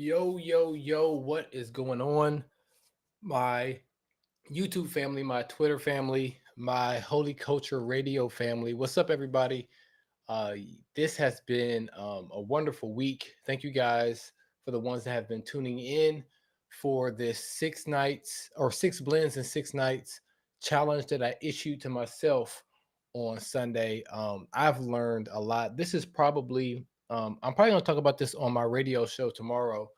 Yo, yo, yo, what is going on? My YouTube family, my Twitter family, my Holy Culture Radio family. What's up, everybody? Uh, this has been a wonderful week. Thank you guys for the ones that have been tuning in for this 6 nights or 6 blends and 6 nights challenge that I issued to myself on Sunday. I've learned a lot. This is probably, I'm probably going to talk about this on my radio show tomorrow.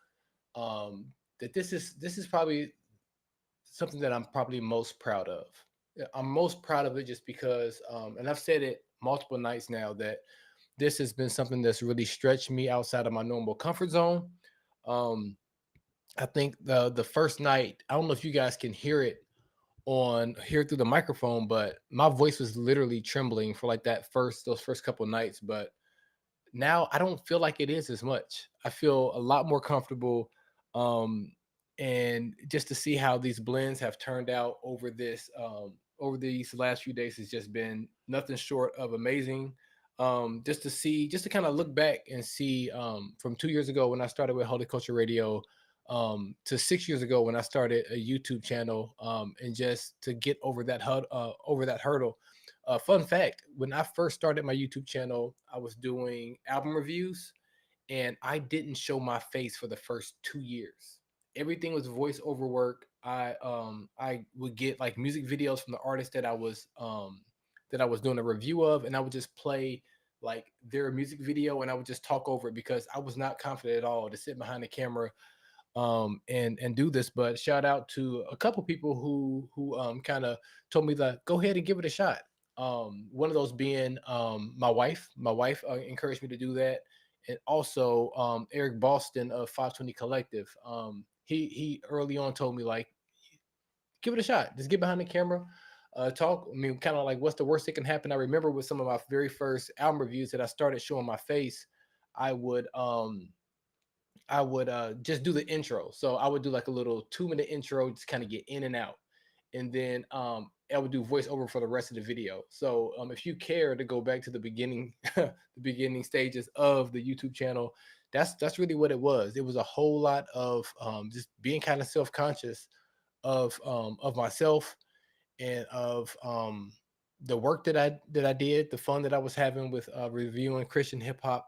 um, that this is probably something that I'm probably most proud of. Yeah, I'm most proud of it just because, and I've said it multiple nights now that this has been something that's really stretched me outside of my normal comfort zone. Um, I think the first night, I don't know if you guys can hear it on here through the microphone, but my voice was literally trembling for like those first couple nights. But now I don't feel like it is as much. I feel a lot more comfortable. Um, and just to see how these blends have turned out over these last few days has just been nothing short of amazing. Just to see, just to kind of look back and see from 2 years ago when I started with Holy Culture Radio to 6 years ago when I started a YouTube channel, and just to get over that hurdle. Fun fact: when I first started my YouTube channel, I was doing album reviews, and I didn't show my face for the first 2 years. Everything was voiceover work. I would get like music videos from the artist that I was doing a review of, and I would just play like their music video, and I would just talk over it because I was not confident at all to sit behind the camera and do this. But shout out to a couple people who kind of told me that go ahead and give it a shot. One of those being my wife. My wife encouraged me to do that, and also Eric Boston of 520 Collective. He early on told me like give it a shot. Just get behind the camera, talk. I mean, kind of like what's the worst that can happen? I remember with some of my very first album reviews that I started showing my face, I would just do the intro. So I would do like a little 2 minute intro, just kind of get in and out. And then I would do voiceover for the rest of the video. So if you care to go back to the beginning, the beginning stages of the YouTube channel, that's really what it was. It was a whole lot of just being kind of self conscious of myself and of the work that I did, the fun that I was having with reviewing Christian hip hop.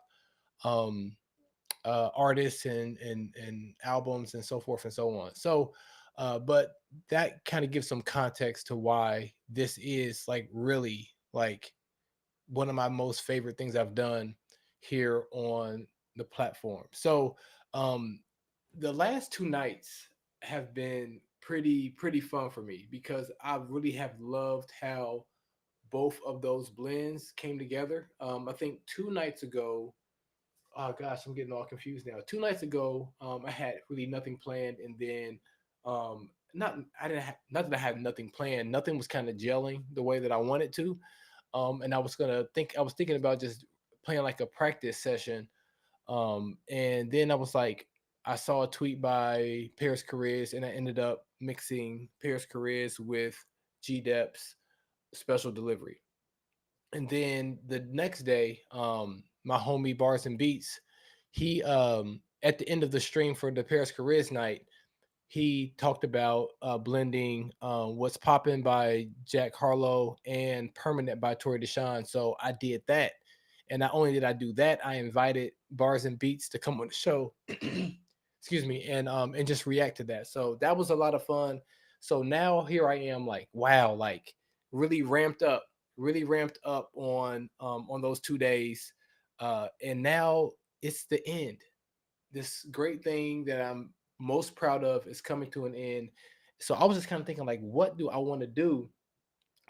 Um, Artists and albums and so forth and so on. So, but that kind of gives some context to why this is like really like one of my most favorite things I've done here on the platform. So, um, the last 2 nights have been pretty fun for me because I really have loved how both of those blends came together. I think 2 nights ago, oh gosh, I'm getting all confused now. 2 nights ago, I had really nothing planned, and then not I didn't have, not that I had nothing planned. Nothing was kind of gelling the way that I wanted to. And I was thinking about just playing like a practice session. And then I was like, I saw a tweet by Paris Caris, and I ended up mixing Paris Caris with G Dep's special delivery. And then the next day, my homie Bars and Beats, he at the end of the stream for the Paris Careers night, he talked about blending What's Poppin' by Jack Harlow and Permanent by Tori Deshawn. So I did that. And not only did I do that, I invited Bars and Beats to come on the show. Excuse me, and just react to that. So that was a lot of fun. So now here I am, like, wow, like really really ramped up on those 2 days. And now it's the end. This great thing that I'm most proud of is coming to an end. So I was just kind of thinking, like, what do I want to do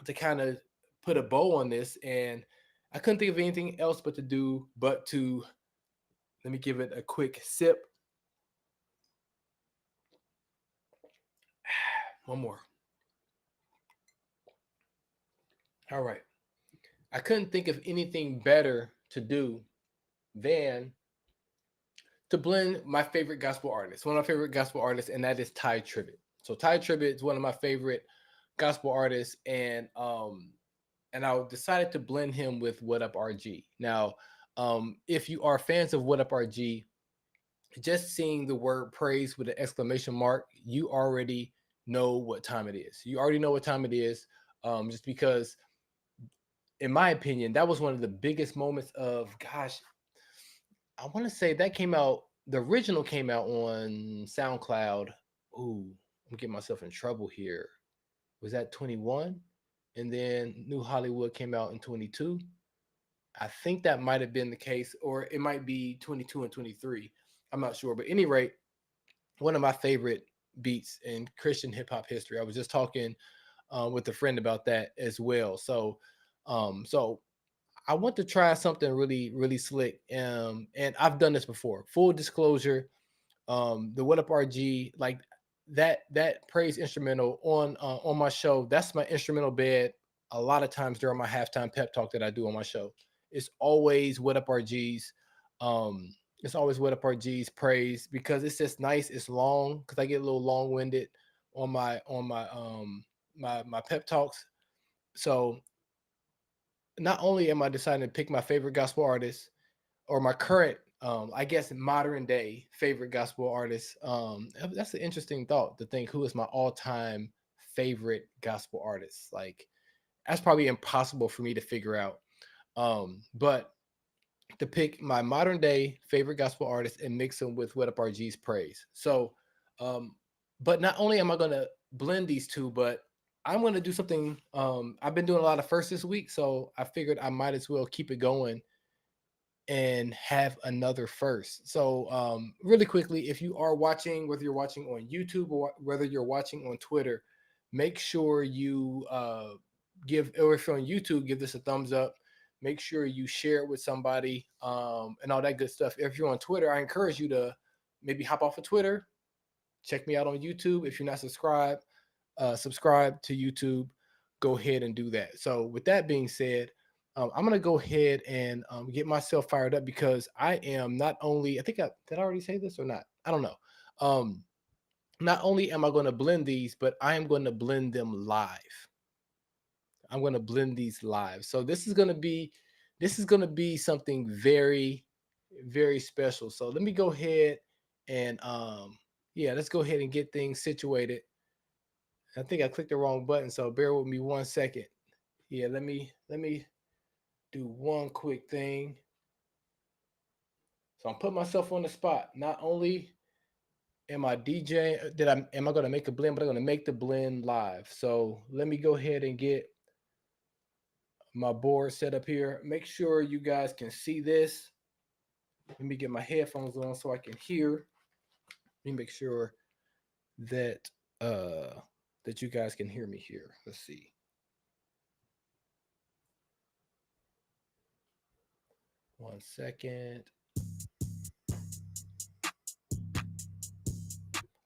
to kind of put a bow on this? And I couldn't think of anything else but to let me give it a quick sip. One more. All right. I couldn't think of anything better to do than to blend my favorite gospel artist, one of my favorite gospel artists, and that is Tye Tribbett. So Tye Tribbett is one of my favorite gospel artists, and I decided to blend him with What Up RG. Now, if you are fans of What Up RG, just seeing the word praise with an exclamation mark, you already know what time it is. You already know what time it is, just because, in my opinion, that was one of the biggest moments of, gosh, I want to say that came out, the original came out on SoundCloud. Ooh, I'm getting myself in trouble here. Was that 21? And then New Hollywood came out in 22. I think that might have been the case, or it might be 22 and 23. I'm not sure. But at any rate, one of my favorite beats in Christian hip hop history. I was just talking with a friend about that as well. So I want to try something really, really slick. And I've done this before. Full disclosure, the What Up RG, like that praise instrumental on my show. That's my instrumental bed. A lot of times during my halftime pep talk that I do on my show, it's always What Up RG's. Um, it's always What Up RG's praise, because it's just nice. It's long because I get a little long winded on my pep talks. So not only am I deciding to pick my favorite gospel artist, or my current, I guess, modern day favorite gospel artist. That's an interesting thought, to think who is my all-time favorite gospel artist. Like, that's probably impossible for me to figure out. But to pick my modern day favorite gospel artist and mix them with What Up RG's praise. So, um, but not only am I gonna blend these two, but I'm gonna do something. I've been doing a lot of firsts this week, so I figured I might as well keep it going and have another first. So, really quickly, if you are watching, whether you're watching on YouTube or whether you're watching on Twitter, make sure you or if you're on YouTube, give this a thumbs up. Make sure you share it with somebody, and all that good stuff. If you're on Twitter, I encourage you to maybe hop off of Twitter, check me out on YouTube. If you're not subscribed, subscribe to YouTube. Go ahead and do that. So, with that being said, I'm gonna go ahead and get myself fired up, because I am not only, I think I did I already say this or not? I don't know. Um, Not only am I going to blend these, but I am going to blend them live. I'm going to blend these live. So this is going to be something very, very special. So let me go ahead and yeah, let's go ahead and get things situated. I think I clicked the wrong button, so bear with me 1 second. Yeah, let me do one quick thing. So I'm putting myself on the spot. Not only am I DJ, am I going to make a blend, but I'm going to make the blend live. So let me go ahead and get my board set up here. Make sure you guys can see this. Let me get my headphones on so I can hear. Let me make sure that uh that you guys can hear me here. Let's see. One second.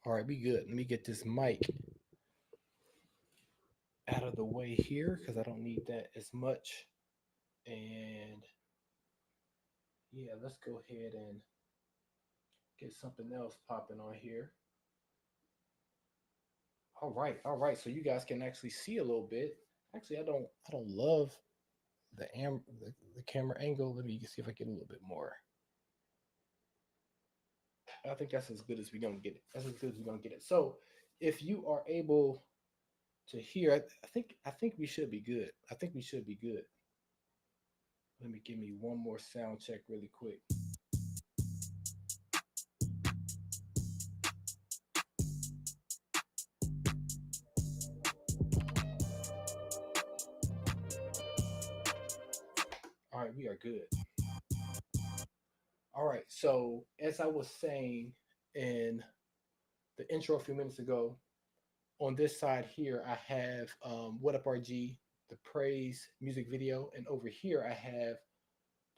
All right, we good. Let me get this mic out of the way here because I don't need that as much. And yeah, let's go ahead and get something else popping on here. All right. So you guys can actually see a little bit. Actually, I don't love the camera angle. Let me see if I get a little bit more. I think that's as good as we're gonna get it. That's as good as we're gonna get it. So if you are able to hear, I think we should be good. I think we should be good. Let me give me one more sound check really quick. All right, we are good. All right. So as I was saying in the intro a few minutes ago, on this side here, I have What Up RG, the praise music video, and over here I have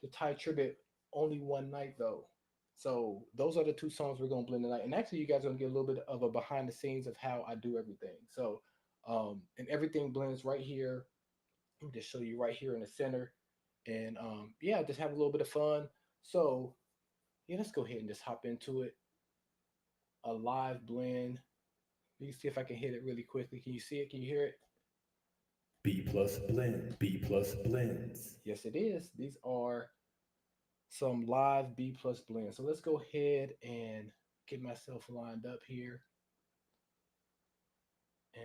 the Tye Tribbett, Only One Night Though. So those are the two songs we're gonna blend tonight. And actually, you guys are gonna get a little bit of a behind the scenes of how I do everything. So and everything blends right here. Let me just show you right here in the center. And yeah, just have a little bit of fun. So yeah, let's go ahead and just hop into it. A live blend. Let me see if I can hit it really quickly. Can you see it? Can you hear it? B plus blend, B plus blends. Yes, it is. These are some live B plus blend. So let's go ahead and get myself lined up here. And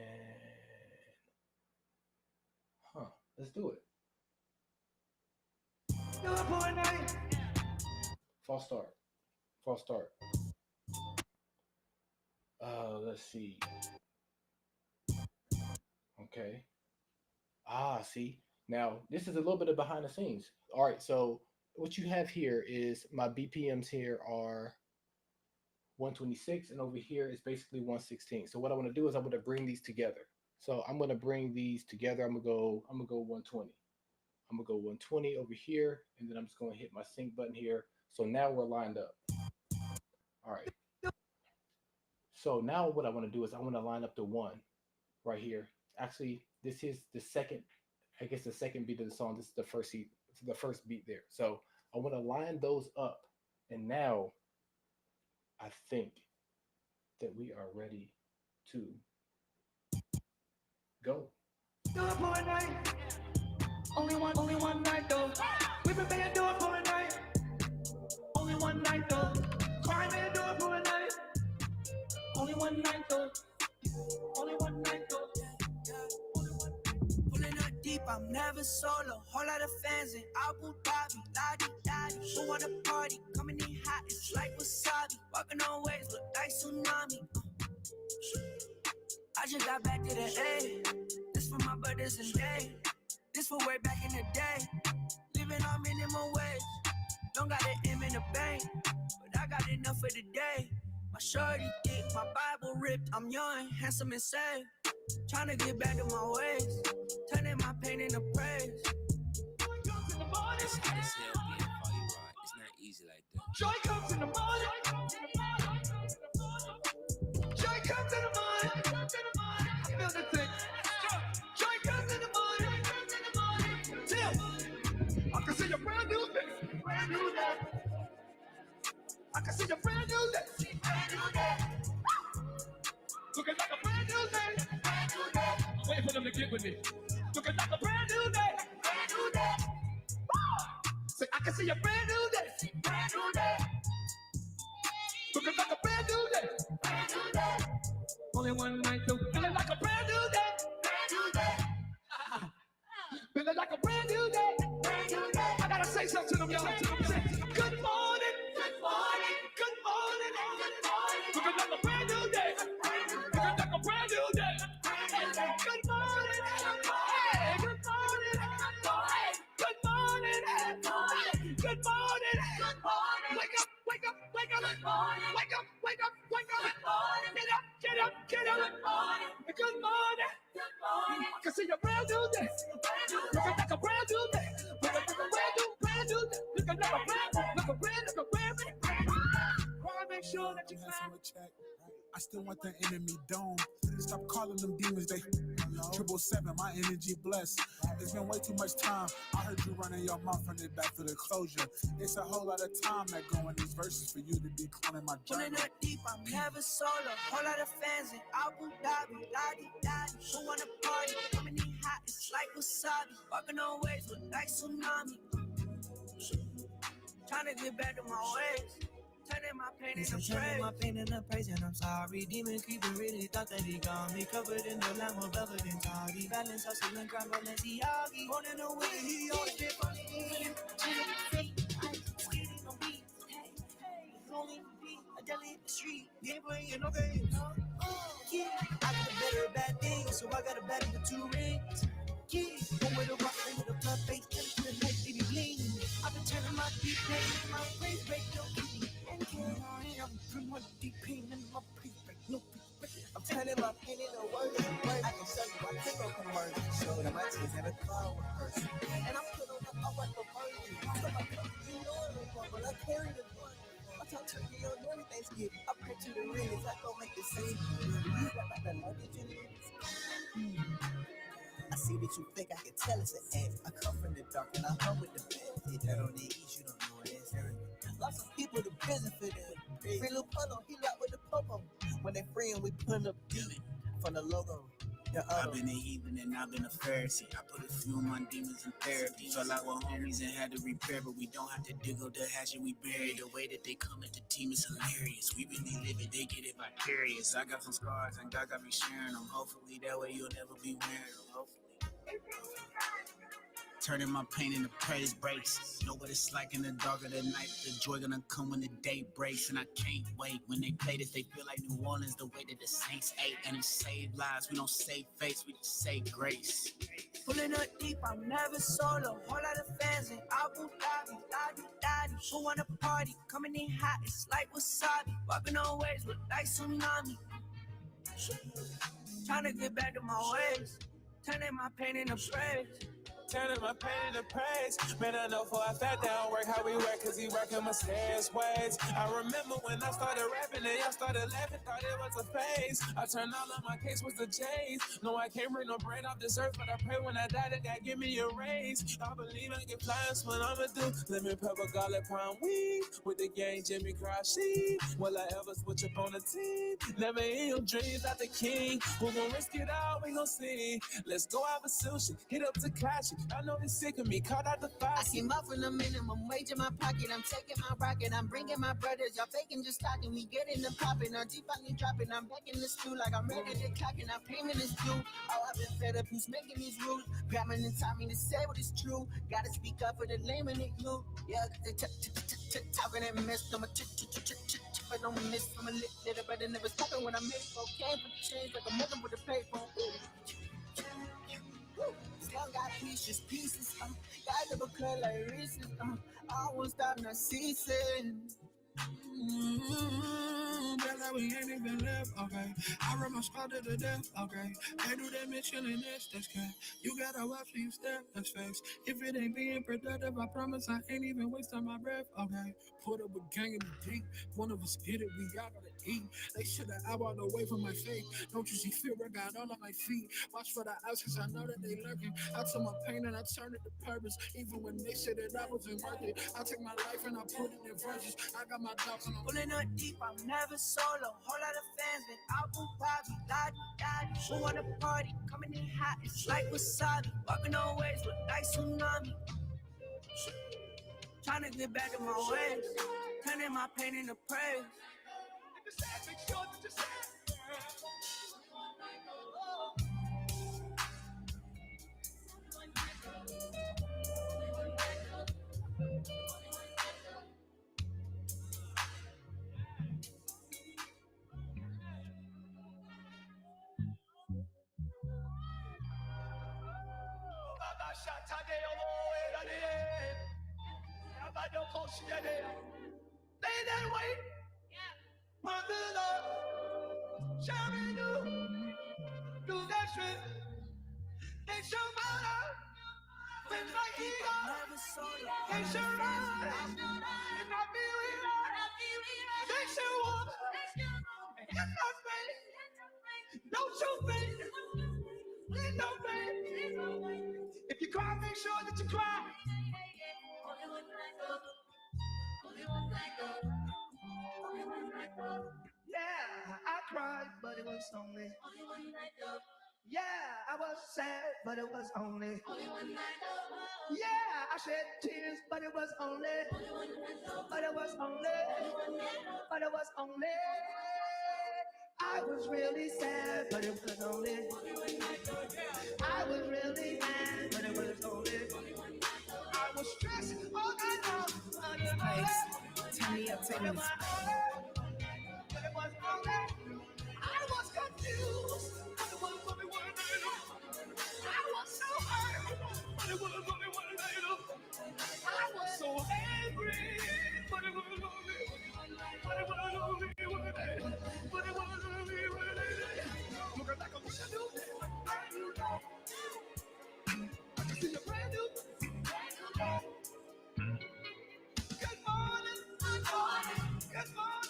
let's do it. False start. False start. Let's see. Okay. See. Now this is a little bit of behind the scenes. All right. So what you have here is my BPMs here are 126, and over here is basically 116. So what I want to do is I'm going to bring these together. So I'm going to bring these together. I'm gonna go 120. I'm gonna go 120 over here, and then I'm just going to hit my sync button here. So now we're lined up. All right. So now what I want to do is I want to line up the one right here. Actually, this is the second, I guess the second beat of the song. This is the first beat there. So I want to line those up. And now I think that we are ready to go. Do it for a night. Only one night though. We've been paying do it for a night. Only one night though. Cry man, do it for a night. Only one night though. Only one night though. Pulling up deep, I'm never solo. Whole lot of fans in Abu Dhabi, la-di-da-di. Who wanna party? Coming in hot, it's like wasabi. Walking on waves, look like tsunami. I just got back to the A. This for my brothers and they. This for way back in the day. Living on minimum wage. Don't got an M in the bank, but I got enough for the day. My shorty thick, my Bible ripped. I'm young, handsome, and safe. Trying to get back to my ways. Turning my pain into praise. It's hot as hell being Foggy Rod. It's not easy like that. Joy comes in the morning. Joy comes in the morning. Feel the thing. Joy comes in the morning. Till I can see a brand new day. Brand new day. I can see a brand new day. Brand new day. Looking like a brand new day. Brand new day. I'm waiting for them to get with me. Looking like a brand new day. Brand new day. Say I can see a brand new day. Brand new day. Looking like a brand new day. Brand new day. Only one night though. Feeling like a brand new day. Brand new day. Feeling like a brand new day. Brand new day. I gotta say something to them, y'all. Good morning. Good morning. Good morning. Good morning. Looking like a brand new day. Looking like a brand new day. Good morning. Hey, good morning. Good morning. Good morning. Good morning. Wake up. Wake up. Wake up. Good morning. Wake up. Wake up. Wake up. Good morning. Get up. Get up. Get up. Good morning. Good morning. Good morning. I can see a brand new day. Looking like a brand new day. Looking like a brand new day. Looking like a brand new. Wanna make sure that you find. I still want the enemy dome. Stop calling them demons, they 777, my energy blessed. It's been way too much time. I heard you running your mouth from the back to the closure. It's a whole lot of time that go in these verses for you to be cloning my journey. Pulling up deep, I'm never solo. Whole lot of fans in Abu Dhabi, la-di-da-di. Who wanna party? Coming in hot, it's like wasabi. Walking on waves, look like tsunami. Trying to get back to my ways. Turning my pain into praise. Turning my pain into praise, and I'm sorry. Demon creeper really thought that he got me covered in the lamb of velvet and toddy. Balance, hustle, and grind, Balenciaga. Born in the way, he always been funny. Skating on beat, hey, only beat, a deli in the street. You ain't playing no games. Yeah, I got a better bad thing, so I got a bad with 2 rings. Yeah, one with a rock, one with a blood face, and to the night, baby, bling. I've been turning my deep pain, my praise break, don't keep me. I'm putting my deep pain in my praise break, no peace. I'm turning my pain into words. I can show you my pickle conversion. Show them my tears in a cloud person. And I'm putting up a wipe of virgin. So I come to you know but I carry the blood. I talk to you on every Thanksgiving. I pray to the rings, I don't make the same. You got like the luggage in it. I see that you think I can tell it's an act. I come from the dark and I hung with the best. Hit that on the east, you don't know what it's hurting. Lots of people to prison for them. Free Lupano, he locked with the popo. When they free him, we put up deep from the logo. I've been a heathen and I've been a Pharisee. I put a few of my demons in therapy. Felt like we're homies and had to repair, but we don't have to dig up the hatchet we buried. The way that they come at the team is hilarious. We really live it, they get it vicarious. I got some scars and God got me sharing them. Hopefully that way you'll never be wearing them. Hopefully. Turning my pain into praise breaks. Know what it's like in the dark of the night. The joy gonna come when the day breaks. And I can't wait. When they play this, they feel like New Orleans, the way that the Saints ate. And it saved lives. We don't save face, we just save grace. Pulling up deep, I'm never solo. Whole lot of fans in Abu Dhabi, Ladi. Who wanna party? Coming in hot, it's like wasabi. Walking on waves, look like tsunami. Trying to get back to my ways. Turning my pain into praise. Turning my pain into praise. Man, I know for a fact that don't work how we work, cause he working my stairs ways. I remember when I started rapping and y'all started laughing, thought it was a phase. I turned all of my case was the J's. No, I can't bring no brain off this earth, but I pray when I die that God give me a raise. I believe I can fly, that's what I'ma do. Lemon pepper, garlic, palm weed. With the gang, Jimmy Croce. Will I ever switch up on the team? Never in your dreams, not the king. Who gon' risk it all, we gon' see. Let's go have a sushi, hit up to Kashi. I know he's sick of me, caught out the I faucet. came up from the minimum wage in my pocket. I'm taking my rocket. I'm bringing my brothers. Y'all faking just talking. We getting the popping. Our deep finally dropping. I'm back in the stew like I'm ready to clock and our payment is due. Oh, I've been fed up. Who's making these rules? Grabbing the timing to say what is true. Gotta speak up for the lame and the you. Yeah, they talking and mess. I'm a but don't miss from a little better never stopping when I make cocaine for the change like I'm looking for the paper. Still got pieces. Guys never cut like Reese's. I won't stop not ceasing. Feel like we ain't even left, okay. I run my squad to the death, okay. They do that mission and that's cat. You gotta watch where you step, that's facts. If it ain't being productive, I promise I ain't even wasting my breath, okay. Put up a gang in the deep. One of us get it, we all gotta eat. They should've eyeballed away from my face. Don't you see fear? I got all on my feet. Watch for the eyes, cause I know that they lurking. I took my pain and I turned it to purpose. Even when they said that I wasn't worth it, I took my life and I put it in verses. I got my dogs on them. Pulling up deep, I'm never solo. Whole lot of fans in Abu Dhabi, Ladi. Who wanna party? Coming in hot, it's like wasabi. Walking on waves, look like tsunami. Trying to get back to my ways. Turning my pain into praise. Lay that way, my good Lord, shall we do that shit? They show my love, when my ego, they show love, and I feel it, they show up, and my faith, don't show faith, please don't faith. If you cry, make sure that you cry. Yeah, I cried, but it was only. Yeah, I was sad, but it was only. Yeah, I shed tears, but it was only. But it was only. But it was only. I was really sad, but it was only. I was really mad, but it was only. I was stressed all night long, but it was only. Turn me up, take me. But it was only. I was confused, but it was only one night. I was so hurt, but it was only one night. I was so angry, but it was only. But it was only one night. But it was only one night. Looking back, I wish I knew that. I can see a brand new. Good morning. Good morning. Good morning.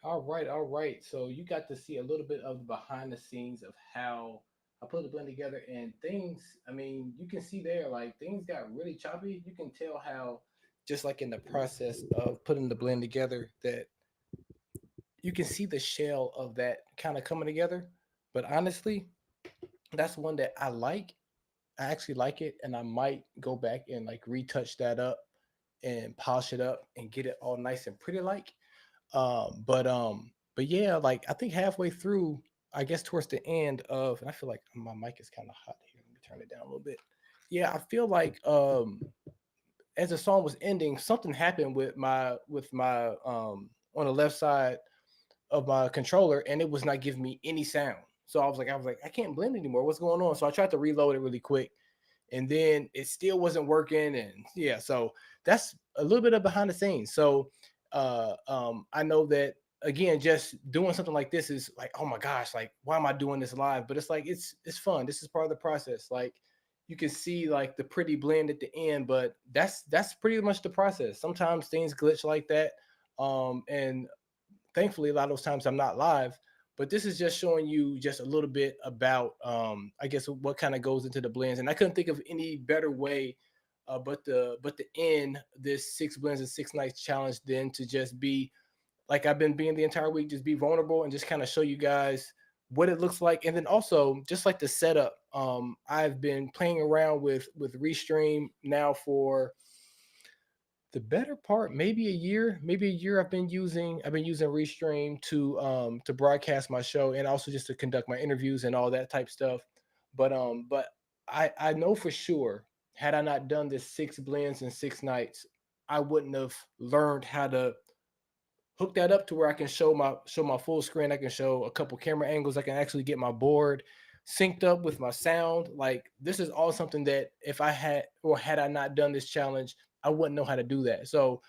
All right, all right. So you got to see a little bit of the behind the scenes of how I put the blend together and things. I mean, you can see there like things got really choppy. You can tell how just like in the process of putting the blend together that you can see the shell of that kind of coming together. But honestly, that's one that I like. I actually like it, and I might go back and like retouch that up and polish it up and get it all nice and pretty like. But yeah, like I think halfway through, I guess towards the end of, and I feel like my mic is kind of hot here. Let me turn it down a little bit. Yeah, I feel like as the song was ending, something happened with my on the left side of my controller, and it was not giving me any sound. So I was like, I can't blend anymore. What's going on? So I tried to reload it really quick, and then it still wasn't working. And yeah, so that's a little bit of behind the scenes. So I know that again, just doing something like this is like, oh my gosh, like why am I doing this live? But it's like it's fun. This is part of the process. Like you can see like the pretty blend at the end, but that's pretty much the process. Sometimes things glitch like that. And thankfully a lot of those times I'm not live, but this is just showing you just a little bit about I guess what kind of goes into the blends. And I couldn't think of any better way but to end this 6 blends and 6 nights challenge than to just be like I've been being the entire week, just be vulnerable and just kind of show you guys what it looks like. And then also just like the setup. I've been playing around with Restream now for the better part, maybe a year. I've been using Restream to broadcast my show and also just to conduct my interviews and all that type stuff. But I know for sure had I not done this 6 blends and 6 nights, I wouldn't have learned how to hook that up to where I can show my full screen. I can show a couple camera angles. I can actually get my board synced up with my sound. Like this is all something that if I had or had I not done this challenge, I wouldn't know how to do that. So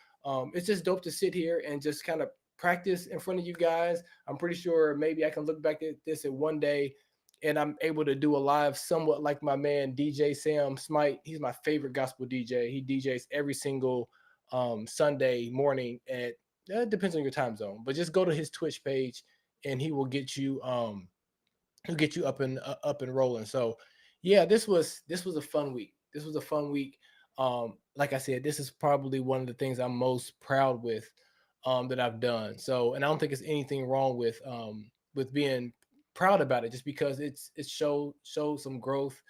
it's just dope to sit here and just kind of practice in front of you guys. I'm pretty sure maybe I can look back at this at one day and I'm able to do a live somewhat like my man DJ Sam Smite. He's my favorite gospel DJ. He DJs every single Sunday morning at it depends on your time zone, but just go to his Twitch page and he will get you he'll get you up and rolling. So yeah, this was a fun week. This was a fun week. Like I said, this is probably one of the things I'm most proud with that I've done. So and I don't think it's anything wrong with being proud about it just because it shows some growth,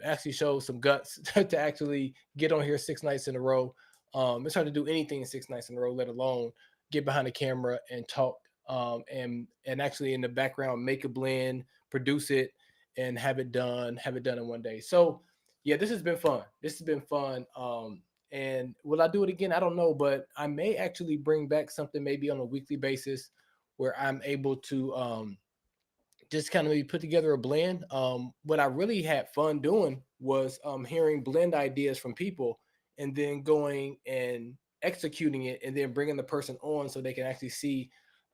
actually shows some guts to actually get on here 6 nights in a row. It's hard to do anything in 6 nights in a row, let alone get behind the camera and talk and actually in the background make a blend, produce it, and have it done in one day. So yeah, this has been fun. This has been fun. And will I do it again? I don't know, but I may actually bring back something maybe on a weekly basis where I'm able to just kind of maybe put together a blend. What I really had fun doing was hearing blend ideas from people and then going and executing it and then bringing the person on so they can actually see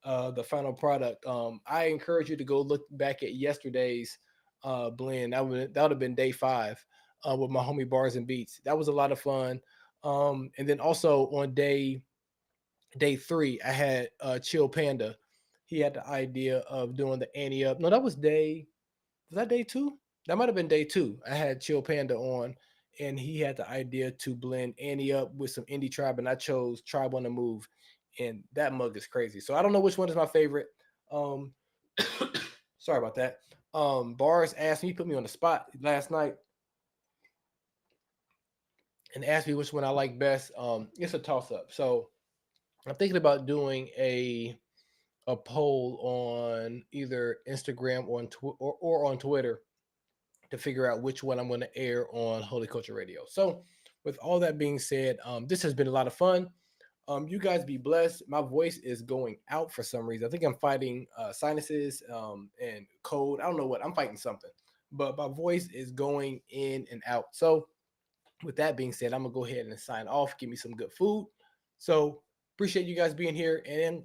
the final product. I encourage you to go look back at yesterday's blend. That would have been day 5 with my homie Bars and Beats. That was a lot of fun. And then also on day 3, I had Chill Panda. He had the idea of doing the Annie up. No, that was that day 2? That might have been day 2. I had Chill Panda on, and he had the idea to blend Annie up with some indie tribe, and I chose Tribe on the Move, and that mug is crazy. So I don't know which one is my favorite. Um, sorry about that. Bars asked me, put me on the spot last night, and asked me which one I like best. It's a toss up. So I'm thinking about doing a poll on either Instagram or or on Twitter to figure out which one I'm going to air on Holy Culture Radio. So, with all that being said, this has been a lot of fun. You guys be blessed. My voice is going out for some reason. I think I'm fighting sinuses and cold. I don't know what. I'm fighting something, but my voice is going in and out. So, with that being said, I'm gonna go ahead and sign off. Give me some good food. So, appreciate you guys being here, and